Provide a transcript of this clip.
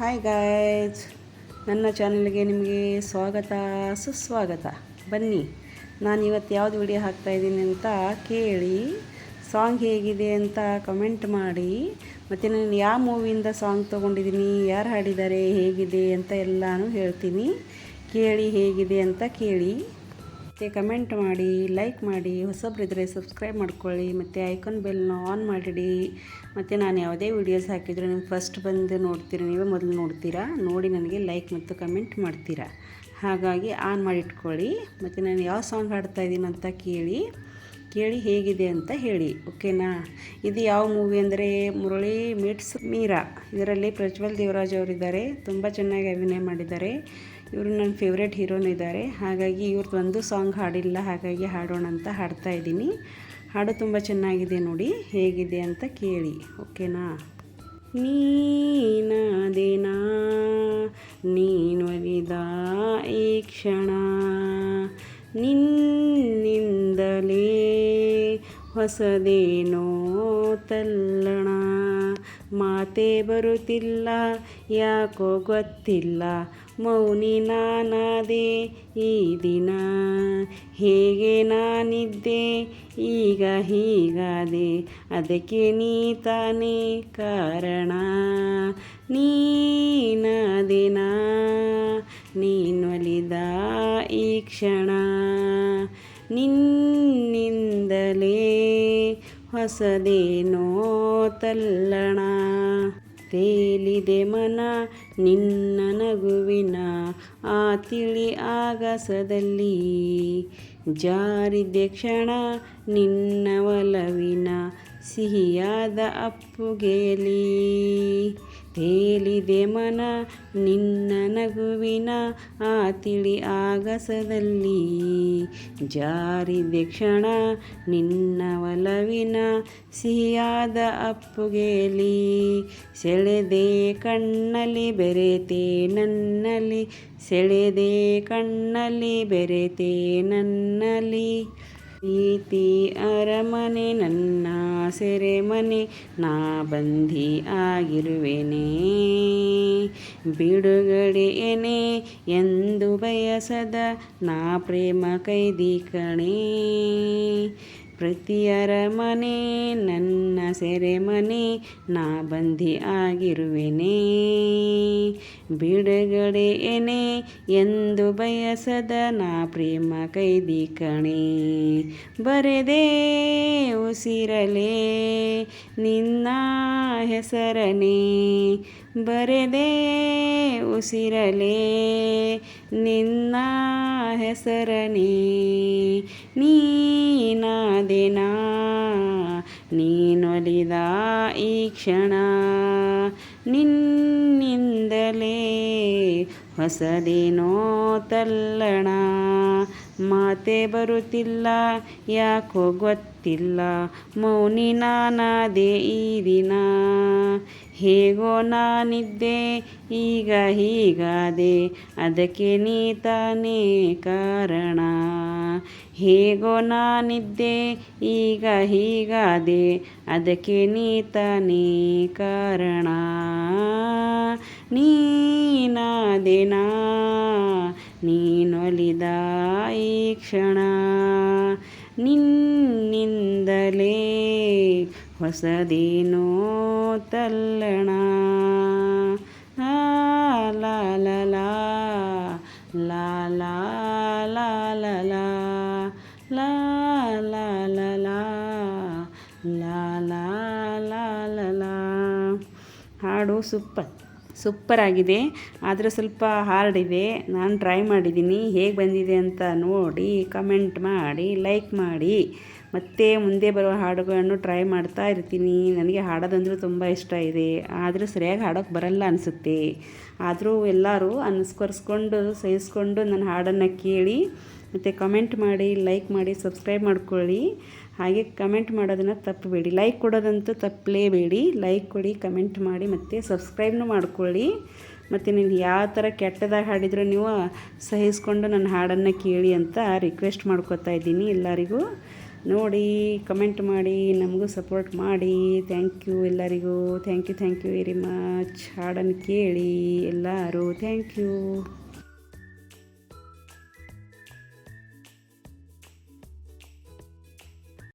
Hi guys, ನನ್ನ ಚಾನಲ್ಗೆ ನಿಮಗೆ ಸ್ವಾಗತ ಸುಸ್ವಾಗತ. ಬನ್ನಿ, ನಾನು ಇವತ್ತು ಯಾವುದು ವಿಡಿಯೋ ಹಾಕ್ತಾಯಿದ್ದೀನಿ ಅಂತ ಕೇಳಿ, ಸಾಂಗ್ ಹೇಗಿದೆ ಅಂತ ಕಮೆಂಟ್ ಮಾಡಿ, ಮತ್ತು ನಾನು ಯಾವ ಮೂವಿಯಿಂದ ಸಾಂಗ್ ತೊಗೊಂಡಿದ್ದೀನಿ, ಯಾರು ಹಾಡಿದ್ದಾರೆ, ಹೇಗಿದೆ ಅಂತ ಎಲ್ಲನೂ ಹೇಳ್ತೀನಿ. ಕೇಳಿ ಹೇಗಿದೆ ಅಂತ ಕೇಳಿ, ಮತ್ತು ಕಮೆಂಟ್ ಮಾಡಿ, ಲೈಕ್ ಮಾಡಿ, ಹೊಸಬ್ರಿದ್ದರೆ ಸಬ್ಸ್ಕ್ರೈಬ್ ಮಾಡ್ಕೊಳ್ಳಿ, ಮತ್ತು ಐಕಾನ್ ಬೆಲ್ನ ಆನ್ ಮಾಡಿಡಿ. ಮತ್ತು ನಾನು ಯಾವುದೇ ವೀಡಿಯೋಸ್ ಹಾಕಿದರೂ ನೀವು ಫಸ್ಟ್ ಬಂದು ನೋಡ್ತೀರಾ, ನೀವೇ ಮೊದಲು ನೋಡ್ತೀರಾ, ನೋಡಿ ನನಗೆ ಲೈಕ್ ಮತ್ತು ಕಮೆಂಟ್ ಮಾಡ್ತೀರಾ. ಹಾಗಾಗಿ ಆನ್ ಮಾಡಿಟ್ಕೊಳ್ಳಿ. ಮತ್ತು ನಾನು ಯಾವ ಸಾಂಗ್ ಹಾಡ್ತಾಯಿದ್ದೀನಿ ಅಂತ ಕೇಳಿ ಹೇಗಿದೆ ಅಂತ ಹೇಳಿ, ಓಕೆನಾ. ಇದು ಯಾವ ಮೂವಿ ಅಂದರೆ ಮುರಳಿ ಮೀಟ್ಸ್ ಮೀರಾ. ಇದರಲ್ಲಿ ಪ್ರಜ್ವಲ್ ದೇವರಾಜ್ ಅವರಿದ್ದಾರೆ, ತುಂಬ ಚೆನ್ನಾಗಿ ಅಭಿನಯ ಮಾಡಿದ್ದಾರೆ. ಇವರು ನನ್ನ ಫೇವ್ರೆಟ್ ಹೀರೋನು ಇದ್ದಾರೆ. ಹಾಗಾಗಿ ಇವ್ರದ್ದು ಒಂದು ಸಾಂಗ್ ಹಾಡಿಲ್ಲ, ಹಾಗಾಗಿ ಹಾಡೋಣ ಅಂತ ಹಾಡ್ತಾಯಿದ್ದೀನಿ. ಹಾಡು ತುಂಬ ಚೆನ್ನಾಗಿದೆ, ನೋಡಿ ಹೇಗಿದೆ ಅಂತ ಕೇಳಿ, ಓಕೆನಾ. ನೀನಾದೇನಾ ನೀನೊಲಿದ ಈ ಕ್ಷಣ, ನಿನ್ನಿಂದಲೇ ಹೊಸದೇನೋ ತಲ್ಲಣ, ಮಾತೇ ಬರುತ್ತಿಲ್ಲ ಯಾಕೋ ಗೊತ್ತಿಲ್ಲ, ಮೌನಿ ನಾನಾದೆ ಈ ದಿನ, ಹೇಗೆ ನಾನಿದ್ದೆ ಈಗ ಹೀಗಾದೆ, ಅದಕ್ಕೆ ನೀ ತಾನೇ ಕಾರಣ. ನೀನಾದೇನಾ ನೀನೊಲಿದ ಈ ಕ್ಷಣ, ನಿನ್ನಿಂದಲೇ ಹೊಸದೇನೋ ತಲ್ಲಣ, ತೇಲಿದೆ ಮನ ನಿನ್ನ ನಗುವಿನ ಆ ತಿಳಿ ಆಗಸದಲ್ಲಿ, ಜಾರಿದೆ ಕ್ಷಣ ನಿನ್ನ ಒಲವಿನ ಸಿಹಿಯಾದ ಅಪ್ಪುಗೆಯಲ್ಲಿ, ತೇಲಿದೆ ಮನ ನಿನ್ನ ನಗುವಿನ ಆ ತಿಳಿ ಆಗಸದಲ್ಲಿ, ಜಾರಿದೆ ಕ್ಷಣ ನಿನ್ನ ಒಲವಿನ ಸಿಹಿಯಾದ ಅಪ್ಪುಗೆಯಲ್ಲಿ, ಸೆಳೆದೆ ಕಣ್ಣಲ್ಲಿ ಬೆರೆತೆ ನನ್ನಲ್ಲಿ, ಸೆಳೆದೆ ಕಣ್ಣಲ್ಲಿ ಬೆರೆತೆ ನನ್ನಲ್ಲಿ, ಪ್ರೀತಿ ಅರಮನೆ ನನ್ನ ಸೆರೆಮನೆ, ನಾ ಬಂದಿ ಆಗಿರುವೆನೇ, ಬಿಡುಗಡೆಯೇನೆ ಎಂದು ಬಯಸದ ನಾ ಪ್ರೇಮ ಕೈದಿ ಕಣೆ, ಪ್ರತಿ ಅರಮನೆ ನನ್ನ ಸೆರೆಮನೆ, ನಾ ಬಂದಿ ಆಗಿರುವೆನೇ, ಬಿಡುಗಡೆಯೇನೆ ಎಂದು ಬಯಸದ ನಾ ಪ್ರೇಮ ಕೈದಿ ಕಣೆ, ಬರೆದೇ ಉಸಿರಲೇ ನಿನ್ನ ಹೆಸರನೇ, ಬರೆದೇ ಉಸಿರಲೇ ನಿನ್ನ ಹೆಸರನೇ, ನೀನಾದೇನಾ ನೀನೊಲಿದ ಈ ಕ್ಷಣ, ನಿನ್ನಿಂದಲೇ ಹೊಸದೇನೋ ತಲ್ಲಣ, ಮಾತೇ ಬರುತ್ತಿಲ್ಲ ಯಾಕೋ ಗೊತ್ತಿಲ್ಲ, ಮೌನಿ ನಾನಾದೆ ಈ ದಿನ, ಹೇಗೋ ನಾನಿದ್ದೆ ಈಗ ಹೀಗಾದೆ, ಅದಕ್ಕೆ ನೀ ತಾನೇ ಕಾರಣ, ಹೇಗೋ ನಾನಿದ್ದೆ ಈಗ ಹೀಗಾದೆ, ಅದಕ್ಕೆ ನೀ ತಾನೇ ಕಾರಣ. ನೀನಾದೇನಾ ನೀನೊಲಿದ ಈ ಕ್ಷಣ, ನಿನ್ನಿಂದಲೇ ಹೊಸದೇನೋ ತಲ್ಲಣ, ಲಾ ಲಾ ಲಾ ಲಾ ಲಾ ಲಾ ಲಾ ಲಾ ಲಾ ಲಾ ಲಾ ಲಾ ಲಾ ಲಾ ಲಾ. ಹಾಡು ಸೂಪರ್ ಆಗಿದೆ, ಆದರೆ ಸ್ವಲ್ಪ ಹಾರ್ಡ್ ಇದೆ. ನಾನು ಟ್ರೈ ಮಾಡಿದ್ದೀನಿ, ಹೇಗೆ ಬಂದಿದೆ ಅಂತ ನೋಡಿ ಕಮೆಂಟ್ ಮಾಡಿ, ಲೈಕ್ ಮಾಡಿ. ಮತ್ತು ಮುಂದೆ ಬರುವ ಹಾಡುಗಳನ್ನು ಟ್ರೈ ಮಾಡ್ತಾ ಇರ್ತೀನಿ. ನನಗೆ ಹಾಡೋದಂದ್ರೆ ತುಂಬ ಇಷ್ಟ ಇದೆ, ಆದರೆ ಸರಿಯಾಗಿ ಹಾಡೋಕ್ಕೆ ಬರಲ್ಲ ಅನಿಸುತ್ತೆ. ಆದರೂ ಎಲ್ಲರೂ ಅನುಸ್ಕರಿಸ್ಕೊಂಡು ಸಹಿಸ್ಕೊಂಡು ನನ್ನ ಹಾಡನ್ನು ಕೇಳಿ, ಮತ್ತು ಕಮೆಂಟ್ ಮಾಡಿ, ಲೈಕ್ ಮಾಡಿ, ಸಬ್ಸ್ಕ್ರೈಬ್ ಮಾಡ್ಕೊಳ್ಳಿ. ಹಾಗೆ ಕಮೆಂಟ್ ಮಾಡೋದನ್ನು ತಪ್ಪಬೇಡಿ, ಲೈಕ್ ಕೊಡೋದಂತೂ ತಪ್ಪಲೇಬೇಡಿ. ಲೈಕ್ ಕೊಡಿ, ಕಮೆಂಟ್ ಮಾಡಿ, ಮತ್ತು ಸಬ್ಸ್ಕ್ರೈಬ್ನೂ ಮಾಡ್ಕೊಳ್ಳಿ. ಮತ್ತು ನೀವು ಯಾವ ಥರ ಕೆಟ್ಟದಾಗಿ ಹಾಡಿದರೂ ನೀವು ಸಹಿಸ್ಕೊಂಡು ನನ್ನ ಹಾಡನ್ನು ಕೇಳಿ ಅಂತ ರಿಕ್ವೆಸ್ಟ್ ಮಾಡ್ಕೊತಾ ಇದ್ದೀನಿ ಎಲ್ಲರಿಗೂ. ನೋಡಿ ಕಮೆಂಟ್ ಮಾಡಿ ನಮಗೂ ಸಪೋರ್ಟ್ ಮಾಡಿ. ಥ್ಯಾಂಕ್ ಯು ಎಲ್ಲರಿಗೂ. Thank you very much. ಹಾಡನ್ನು ಕೇಳಿ ಎಲ್ಲರೂ. Thank you.